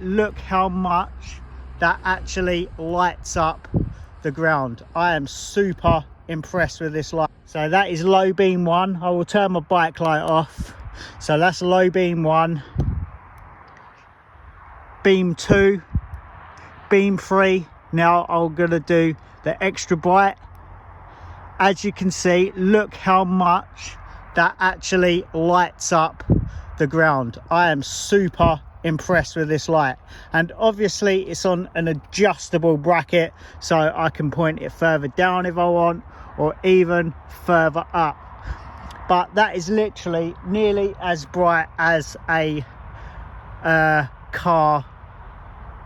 Look how much that actually lights up the ground. I am super impressed with this light. So that is low beam 1. I will turn my bike light off. So that's low beam 1, beam 2, beam 3. Now I'm gonna do the extra bright. As you can see, look how much that actually lights up the ground. I am super impressed with this light, and obviously it's on an adjustable bracket, so I can point it further down if I want, or even further up. But that is literally nearly as bright as a car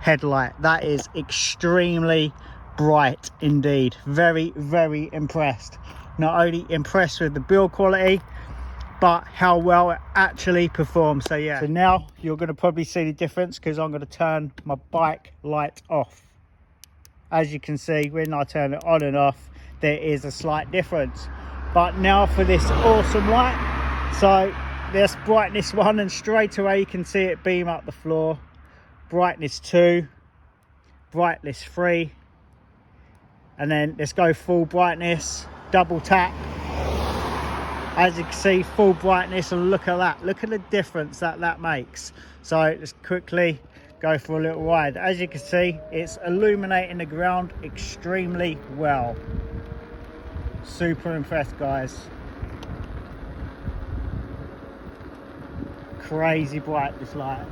headlight. That is extremely bright indeed. Very, very impressed. Not only impressed with the build quality, but how well it actually performs. So yeah, so now you're going to probably see the difference, because I'm going to turn my bike light off. As you can see, when I turn it on and off, there is a slight difference. But now for this awesome light. So there's brightness 1, and straight away you can see it beam up the floor. Brightness 2, brightness 3, and then let's go full brightness, double tap. As you can see, full brightness, and look at that. Look at the difference that makes. So let's quickly go for a little ride. As you can see, it's illuminating the ground extremely well. Super impressed, guys. Crazy bright, this light.